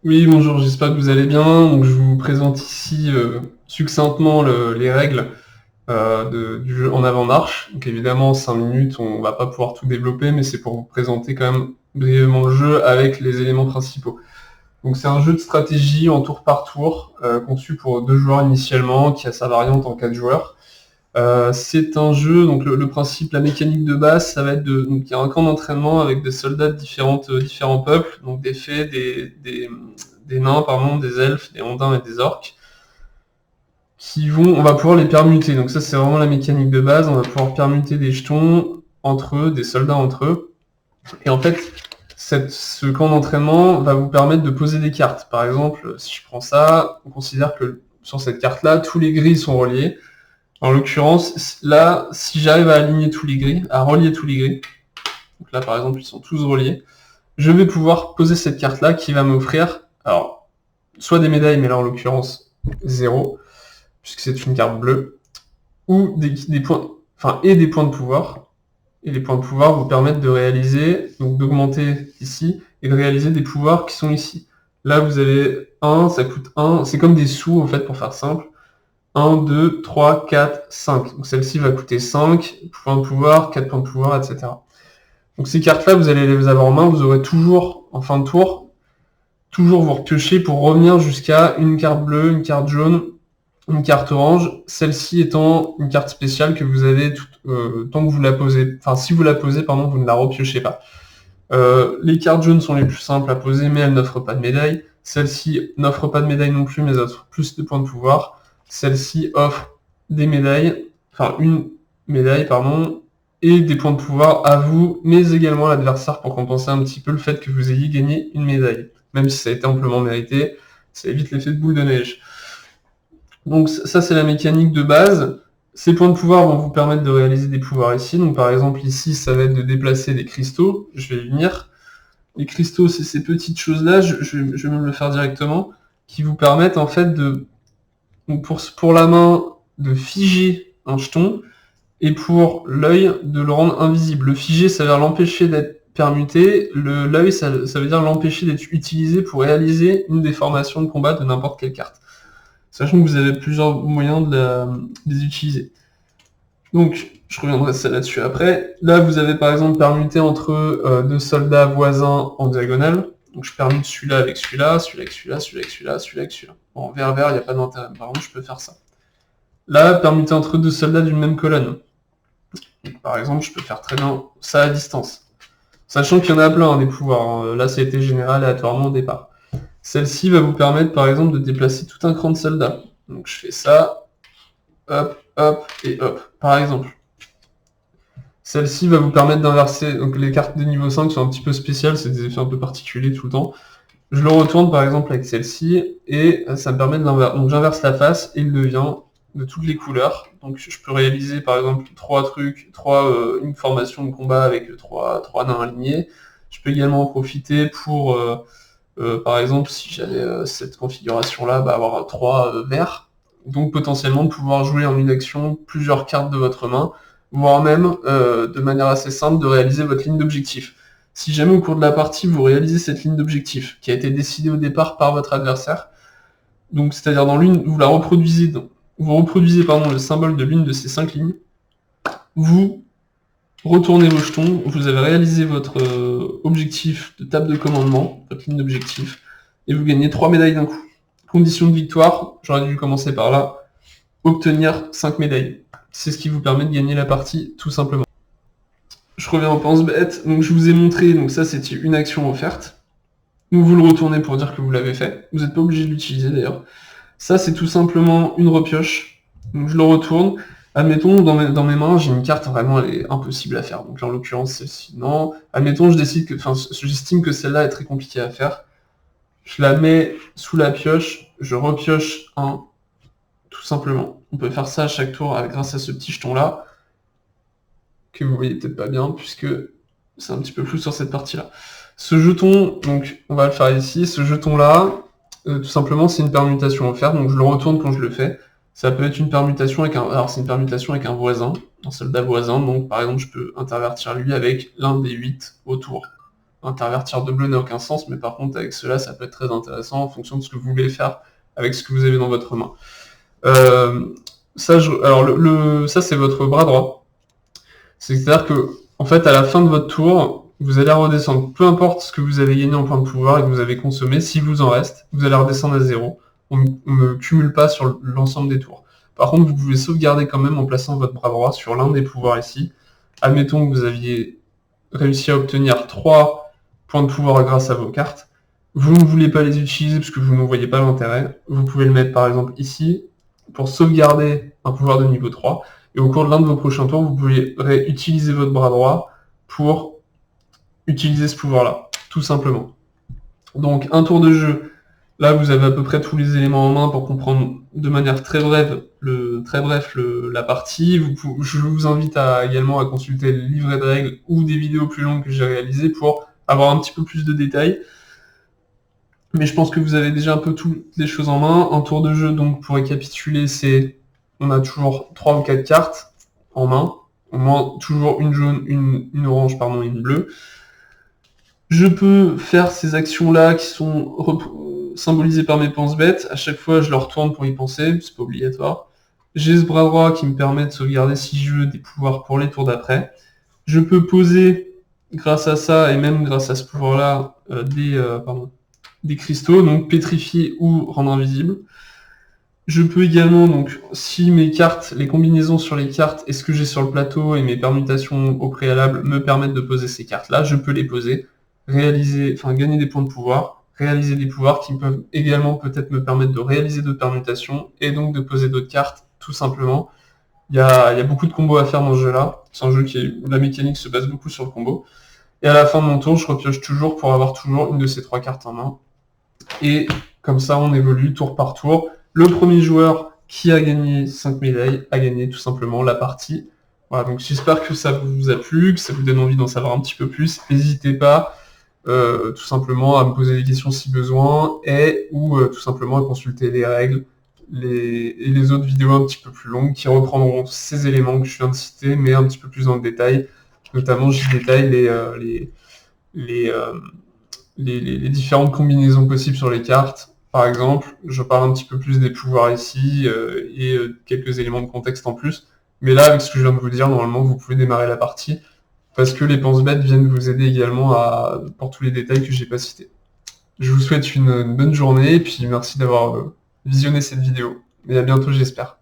Oui, bonjour, j'espère que vous allez bien. Donc, je vous présente ici succinctement les règles du jeu En Avant-Marche. Donc évidemment, en 5 minutes, on va pas pouvoir tout développer, mais c'est pour vous présenter quand même brièvement le jeu avec les éléments principaux. Donc c'est un jeu de stratégie en tour par tour, conçu pour 2 joueurs initialement, qui a sa variante en 4 joueurs. C'est un jeu, donc le principe, la mécanique de base, ça va être donc il y a un camp d'entraînement avec des soldats de différents peuples, donc des fées, des nains, pardon, des elfes, des ondins et des orques, on va pouvoir les permuter. Donc ça, c'est vraiment la mécanique de base. On va pouvoir permuter des jetons entre eux, des soldats entre eux. Et en fait, ce camp d'entraînement va vous permettre de poser des cartes. Par exemple, si je prends ça, on considère que sur cette carte-là, tous les grilles sont reliés. En l'occurrence, là, si j'arrive à aligner tous les grilles, à relier tous les grilles, donc là par exemple ils sont tous reliés, je vais pouvoir poser cette carte-là qui va m'offrir, alors, soit des médailles, mais là en l'occurrence 0, puisque c'est une carte bleue, ou des points, et des points de pouvoir. Et les points de pouvoir vous permettent de réaliser, donc d'augmenter ici, et de réaliser des pouvoirs qui sont ici. Là vous avez 1, ça coûte 1, c'est comme des sous en fait pour faire simple. 1, 2, 3, 4, 5. Donc celle-ci va coûter 5 points de pouvoir, 4 points de pouvoir, etc. Donc ces cartes-là, vous allez les avoir en main, vous aurez toujours, en fin de tour, toujours vous repiocher pour revenir jusqu'à une carte bleue, une carte jaune, une carte orange, celle-ci étant une carte spéciale que vous avez tant que vous la posez. Enfin, si vous la posez, pardon, vous ne la repiochez pas. Les cartes jaunes sont les plus simples à poser, mais elles n'offrent pas de médaille. Celle-ci n'offre pas de médaille non plus, mais offre plus de points de pouvoir. Celle-ci offre des médailles, enfin une médaille, pardon, et des points de pouvoir à vous, mais également à l'adversaire pour compenser un petit peu le fait que vous ayez gagné une médaille. Même si ça a été amplement mérité, ça évite l'effet de boule de neige. Donc ça, c'est la mécanique de base. Ces points de pouvoir vont vous permettre de réaliser des pouvoirs ici. Donc par exemple ici, ça va être de déplacer des cristaux. Je vais y venir. Les cristaux, c'est ces petites choses-là, je vais même le faire directement, qui vous permettent en fait donc pour la main, de figer un jeton, et pour l'œil, de le rendre invisible. Le figer, ça veut dire l'empêcher d'être permuté. L'œil, ça veut dire l'empêcher d'être utilisé pour réaliser une déformation de combat de n'importe quelle carte. Sachant que vous avez plusieurs moyens de les utiliser. Donc, je reviendrai là-dessus après. Là, vous avez par exemple permuté entre deux soldats voisins en diagonale. Donc, je permute celui-là avec celui-là, celui-là avec celui-là, celui-là avec celui-là, celui-là avec celui-là. Bon, vert-vert, il n'y a pas d'intérêt. Par contre, je peux faire ça. Là, permuté entre deux soldats d'une même colonne. Donc, par exemple, je peux faire très bien ça à distance. Sachant qu'il y en a plein, des pouvoirs. Là, ça a été généré aléatoirement au départ. Celle-ci va vous permettre, par exemple, de déplacer tout un cran de soldats. Donc, je fais ça, hop, hop, et hop, par exemple. Celle-ci va vous permettre d'inverser, donc les cartes de niveau 5 sont un petit peu spéciales, c'est des effets un peu particuliers tout le temps. Je le retourne par exemple avec celle-ci, et ça me permet de l'inverser. Donc j'inverse la face, et il devient de toutes les couleurs. Donc je peux réaliser par exemple 3 trucs, une formation de combat avec 3 nains alignés. Je peux également en profiter pour, par exemple, si j'avais cette configuration-là, avoir 3 verts. Donc potentiellement de pouvoir jouer en une action plusieurs cartes de votre main, voire même, de manière assez simple, de réaliser votre ligne d'objectif. Si jamais au cours de la partie, vous réalisez cette ligne d'objectif, qui a été décidée au départ par votre adversaire, donc c'est-à-dire dans l'une, vous reproduisez le symbole de l'une de ces 5 lignes, vous retournez vos jetons, vous avez réalisé votre objectif de table de commandement, votre ligne d'objectif, et vous gagnez 3 médailles d'un coup. Condition de victoire, j'aurais dû commencer par là, obtenir 5 médailles. C'est ce qui vous permet de gagner la partie, tout simplement. Je reviens au pense-bête, donc je vous ai montré, donc ça c'était une action offerte. Donc vous le retournez pour dire que vous l'avez fait. Vous n'êtes pas obligé de l'utiliser d'ailleurs. Ça c'est tout simplement une repioche. Donc je le retourne. Admettons, dans mes mains, j'ai une carte vraiment elle est impossible à faire. Donc là, en l'occurrence, celle-ci, non. Admettons, j'estime que celle-là est très compliquée à faire. Je la mets sous la pioche, je repioche un, tout simplement. On peut faire ça à chaque tour grâce à ce petit jeton-là, que vous voyez peut-être pas bien, puisque c'est un petit peu flou sur cette partie-là. Ce jeton, donc on va le faire ici, ce jeton-là, tout simplement c'est une permutation offerte, donc je le retourne quand je le fais. Ça peut être une permutation c'est une permutation avec un voisin, un soldat voisin, donc par exemple je peux intervertir lui avec l'un des 8 autour. intervertir de bleu n'a aucun sens, mais par contre avec cela ça peut être très intéressant en fonction de ce que vous voulez faire avec ce que vous avez dans votre main. Ça, ça c'est votre bras droit. C'est-à-dire que, en fait, à la fin de votre tour, vous allez redescendre. Peu importe ce que vous avez gagné en points de pouvoir et que vous avez consommé, si vous en reste, vous allez redescendre à 0. On ne cumule pas sur l'ensemble des tours. Par contre, vous pouvez sauvegarder quand même en plaçant votre bras droit sur l'un des pouvoirs ici. Admettons que vous aviez réussi à obtenir 3 points de pouvoir grâce à vos cartes. Vous ne voulez pas les utiliser parce que vous ne voyez pas l'intérêt. Vous pouvez le mettre par exemple ici pour sauvegarder un pouvoir de niveau 3. Et au cours de l'un de vos prochains tours, vous pouvez réutiliser votre bras droit pour utiliser ce pouvoir-là, tout simplement. Donc un tour de jeu, là vous avez à peu près tous les éléments en main pour comprendre de manière très brève la partie. Je vous invite également à consulter le livret de règles ou des vidéos plus longues que j'ai réalisées pour avoir un petit peu plus de détails. Mais je pense que vous avez déjà un peu toutes les choses en main. Un tour de jeu, donc pour récapituler, on a toujours 3 ou 4 cartes en main. Au moins toujours une jaune, une orange, pardon, et une bleue. Je peux faire ces actions-là qui sont symbolisées par mes pense-bêtes. À chaque fois, je leur tourne pour y penser, c'est pas obligatoire. J'ai ce bras droit qui me permet de sauvegarder si je veux des pouvoirs pour les tours d'après. Je peux poser, grâce à ça, et même grâce à ce pouvoir-là, des cristaux, donc pétrifier ou rendre invisible. Je peux également, donc, si mes cartes, les combinaisons sur les cartes et ce que j'ai sur le plateau et mes permutations au préalable me permettent de poser ces cartes-là, je peux les poser, gagner des points de pouvoir, réaliser des pouvoirs qui peuvent également peut-être me permettre de réaliser d'autres permutations et donc de poser d'autres cartes, tout simplement. Il y a beaucoup de combos à faire dans ce jeu-là. C'est un jeu où la mécanique se base beaucoup sur le combo. Et à la fin de mon tour, je repioche toujours pour avoir toujours une de ces 3 cartes en main. Et comme ça, on évolue tour par tour. Le premier joueur qui a gagné 5 médailles a gagné tout simplement la partie. Voilà, donc j'espère que ça vous a plu, que ça vous donne envie d'en savoir un petit peu plus. N'hésitez pas tout simplement à me poser des questions si besoin ou tout simplement à consulter les règles et les autres vidéos un petit peu plus longues qui reprendront ces éléments que je viens de citer, mais un petit peu plus dans le détail. Notamment, j'y détaille les différentes combinaisons possibles sur les cartes. Par exemple, je parle un petit peu plus des pouvoirs ici et quelques éléments de contexte en plus. Mais là, avec ce que je viens de vous dire, normalement, vous pouvez démarrer la partie parce que les pense-bêtes viennent vous aider également pour tous les détails que j'ai pas cités. Je vous souhaite une bonne journée et puis merci d'avoir visionné cette vidéo. Et à bientôt, j'espère.